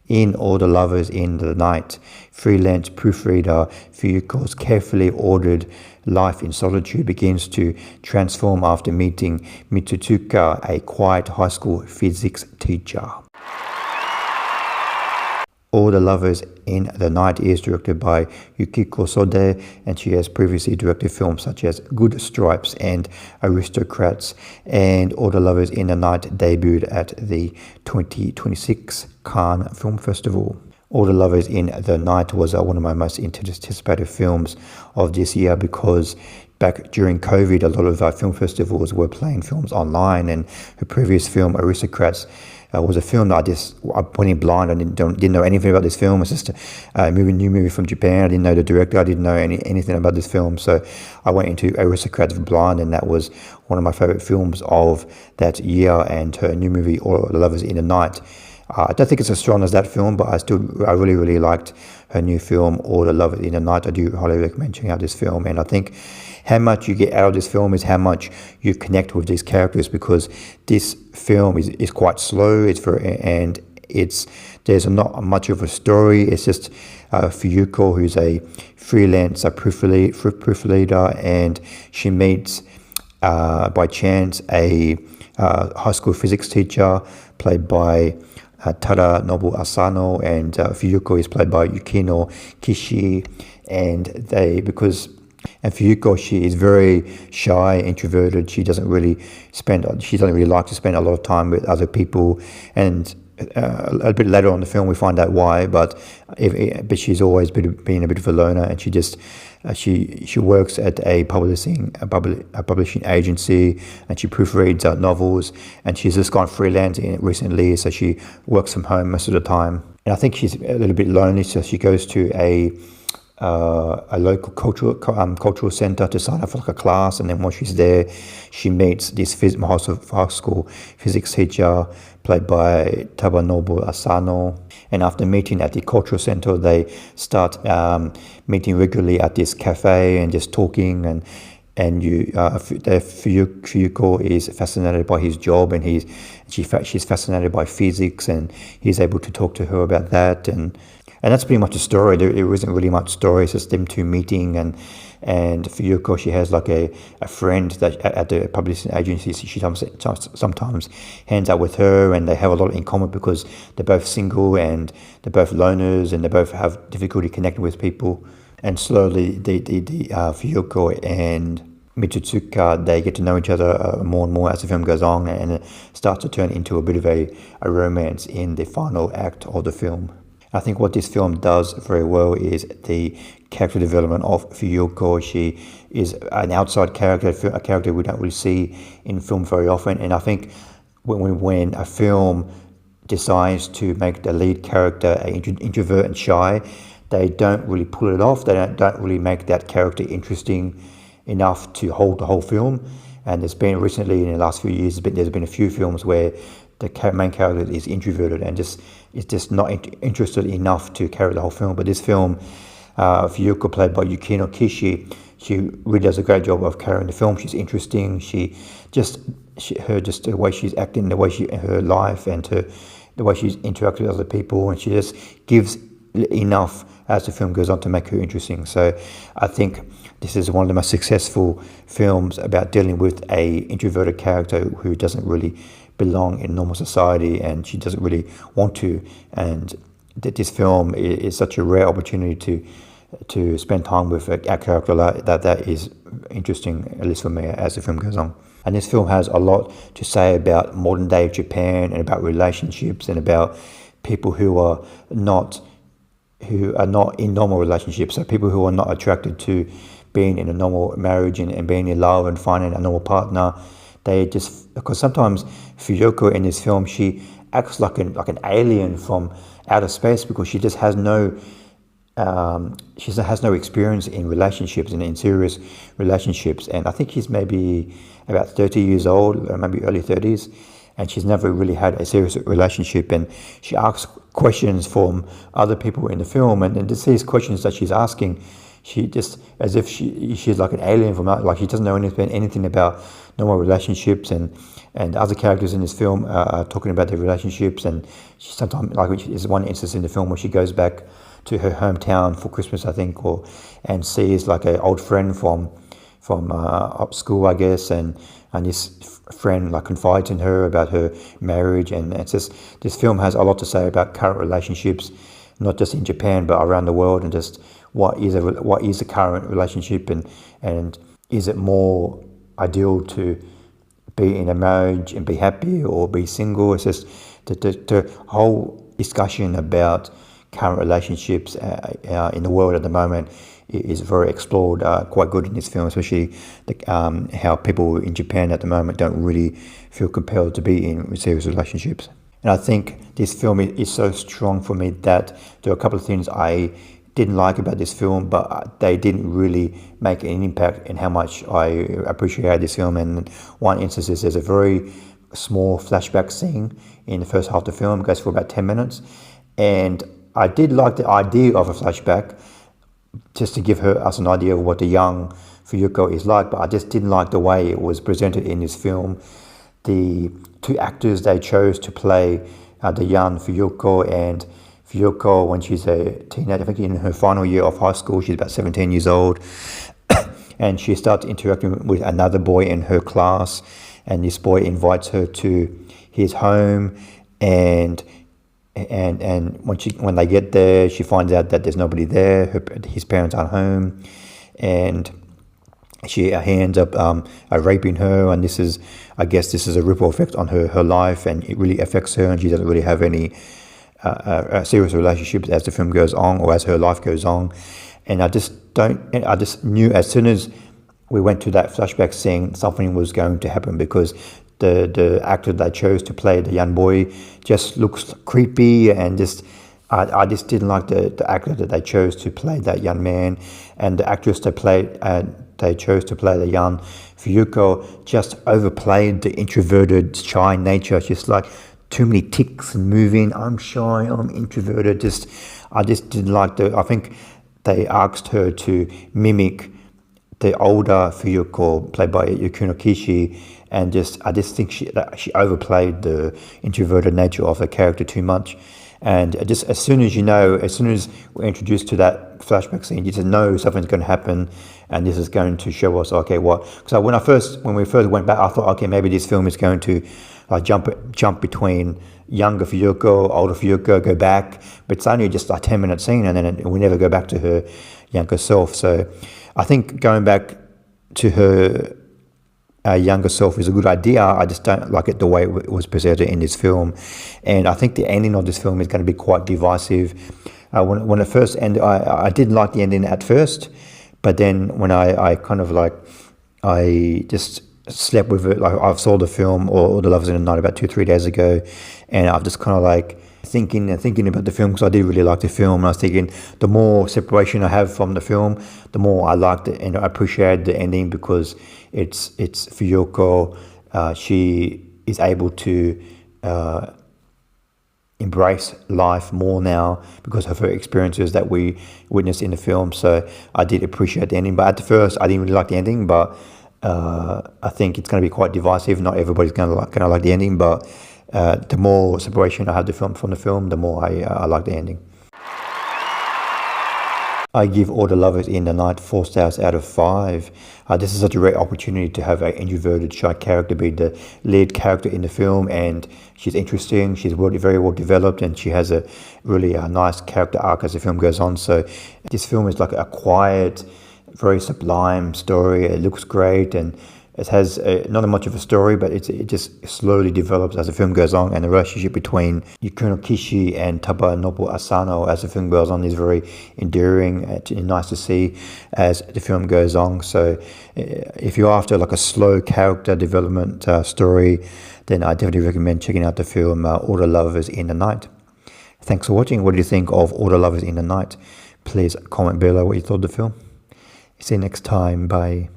In All the Lovers in the Night, freelance proofreader Fuyuko's carefully ordered life in solitude begins to transform after meeting Mitsutsuka, a quiet high school physics teacher. All the Lovers in the Night is directed by Yukiko Sode, and she has previously directed films such as Good Stripes and Aristocrats, and All the Lovers in the Night debuted at the 2026 Cannes Film Festival. All the Lovers in the Night was one of my most anticipated films of this year because back during COVID, a lot of film festivals were playing films online, and her previous film, Aristocrats, was a film that I went in blind. I didn't know anything about this film. It's just a new movie from Japan. I didn't know the director. I didn't know anything about this film. So I went into Aristocrats blind, and that was one of my favorite films of that year. And her new movie, All the Lovers in the Night, I don't think it's as strong as that film, but I really liked her new film, All the Lovers in the Night. I do highly recommend checking out this film, and I think how much you get out of this film is how much you connect with these characters, because this film is quite slow. There's not much of a story. It's just Fuyuko, who's a freelance proofreader, and she meets by chance a high school physics teacher played by Tadanobu Asano, and Fuyuko is played by Yukino Kishii, and Fuyuko, she is very shy, introverted. She doesn't really like to spend a lot of time with other people, and a bit later on in the film we find out why. But she's always been a bit of a loner, and she works at a publishing agency, and she proofreads novels, and she's just gone freelance recently, so she works from home most of the time. And I think she's a little bit lonely, so she goes to a local cultural center to sign up for like a class, and then once she's there, she meets this high school physics teacher played by Tadanobu Asano. And after meeting at the cultural center, they start meeting regularly at this cafe and just talking. And Fuyuko is fascinated by his job, and she's fascinated by physics, and he's able to talk to her about that. And that's pretty much the story. There isn't really much story. It's just them two meeting, and Fuyuko, she has like a friend that at the publishing agency she sometimes hangs out with her, and they have a lot in common because they're both single and they're both loners, and they both have difficulty connecting with people. And slowly, the Fuyuko and Mitsutsuka, they get to know each other more and more as the film goes on, and it starts to turn into a bit of a romance in the final act of the film. I think what this film does very well is the character development of Fuyuko. She is an outside character, a character we don't really see in film very often. And I think when a film decides to make the lead character an introvert and shy, they don't really pull it off. They don't really make that character interesting enough to hold the whole film. And there's been recently, in the last few years, there's been a few films where the main character is introverted and is just not interested enough to carry the whole film. But this film, Fuyuko, played by Yukino Kishii, she really does a great job of carrying the film. She's interesting. The way she's acting, the way her life, and the way she's interacting with other people, and she just gives enough as the film goes on to make her interesting. So I think this is one of the most successful films about dealing with a introverted character who doesn't really belong in normal society, and she doesn't really want to. And this film is such a rare opportunity to spend time with a character that is interesting, at least for me, as the film goes on. And this film has a lot to say about modern day Japan, and about relationships, and about people who are not in normal relationships. So people who are not attracted to being in a normal marriage and being in love and finding a normal partner. Because sometimes Fuyuko in this film, she acts like an alien from outer space, because she just has no experience in relationships and in serious relationships. And I think she's maybe about 30 years old, or maybe early 30s, and she's never really had a serious relationship. And she asks questions from other people in the film, and these questions that she's asking, she just, as if she's like an alien from out, like she doesn't know anything about normal relationships, and other characters in this film are talking about their relationships, and she sometimes, like there's one instance in the film where she goes back to her hometown for Christmas, I think, and sees like an old friend from up school, I guess, and this friend like confides in her about her marriage, and it's just, this film has a lot to say about current relationships, not just in Japan but around the world, and just what is a current relationship, and is it more ideal to be in a marriage and be happy or be single? It's just the whole discussion about current relationships in the world at the moment is very explored, quite good in this film, especially how people in Japan at the moment don't really feel compelled to be in serious relationships. And I think this film is so strong for me that there are a couple of things I didn't like about this film, but they didn't really make an impact in how much I appreciated this film. And one instance is there's a very small flashback scene in the first half of the film. It goes for about 10 minutes. And I did like the idea of a flashback, just to give us an idea of what the young Fuyuko is like, but I just didn't like the way it was presented in this film. The two actors they chose to play the young Fuyuko, and Fuyuko, when she's a teenager, I think in her final year of high school, she's about 17 years old, and she starts interacting with another boy in her class, and this boy invites her to his home, and when they get there, she finds out that there's nobody there. His parents aren't home, and he ends up raping her. And I guess this is a ripple effect on her life, and it really affects her. And she doesn't really have any serious relationships as the film goes on, or as her life goes on. And I just knew as soon as we went to that flashback scene, something was going to happen, because the actor they chose to play the young boy just looks creepy, and just I just didn't like the actor that they chose to play that young man, and the actress they chose to play the young Fuyuko just overplayed the introverted, shy nature. Just like too many ticks and moving. I'm shy, I'm introverted. I just didn't like I think they asked her to mimic the older Fuyuko played by Yukino Kishii, and I just think she overplayed the introverted nature of the character too much. And just as soon as we're introduced to that flashback scene, you just know something's going to happen, and this is going to show us, okay, what. So when we first went back, I thought, okay, maybe this film is going to jump between younger Fuyuko, older Fuyuko, go back, but it's only just a 10-minute scene, and then we never go back to her younger self. So I think going back to her younger self is a good idea. I just don't like it the way it was presented in this film, and I think the ending of this film is going to be quite divisive. When it first ended, I did like the ending at first, but then when I just slept with it. Like I saw the film or The Lovers in the Night about 2-3 days ago, and I've just kind of like thinking about the film, because I did really like the film, and I was thinking the more separation I have from the film, the more I liked it and I appreciated the ending, because it's Fuyuko. She is able to embrace life more now because of her experiences that we witnessed in the film. So I did appreciate the ending, but at first I didn't really like the ending, but I think it's going to be quite divisive. Not everybody's going to like the ending, but the more separation I have from the film, the more I like the ending. I give All the Lovers in the Night 4 stars out of 5. This is such a rare opportunity to have an introverted, shy character be the lead character in the film, and she's interesting, she's very well developed, and she has a really nice character arc as the film goes on. So this film is like a quiet, very sublime story. It looks great, and it has not much of a story, but it just slowly develops as the film goes on, and the relationship between Yukino Kishii and Tadanobu Asano as the film goes on is very endearing and nice to see as the film goes on. So if you're after like a slow character development story, then I definitely recommend checking out the film All the Lovers in the Night. Thanks for watching. What do you think of All the Lovers in the Night? Please comment below what you thought of the film. See you next time. Bye.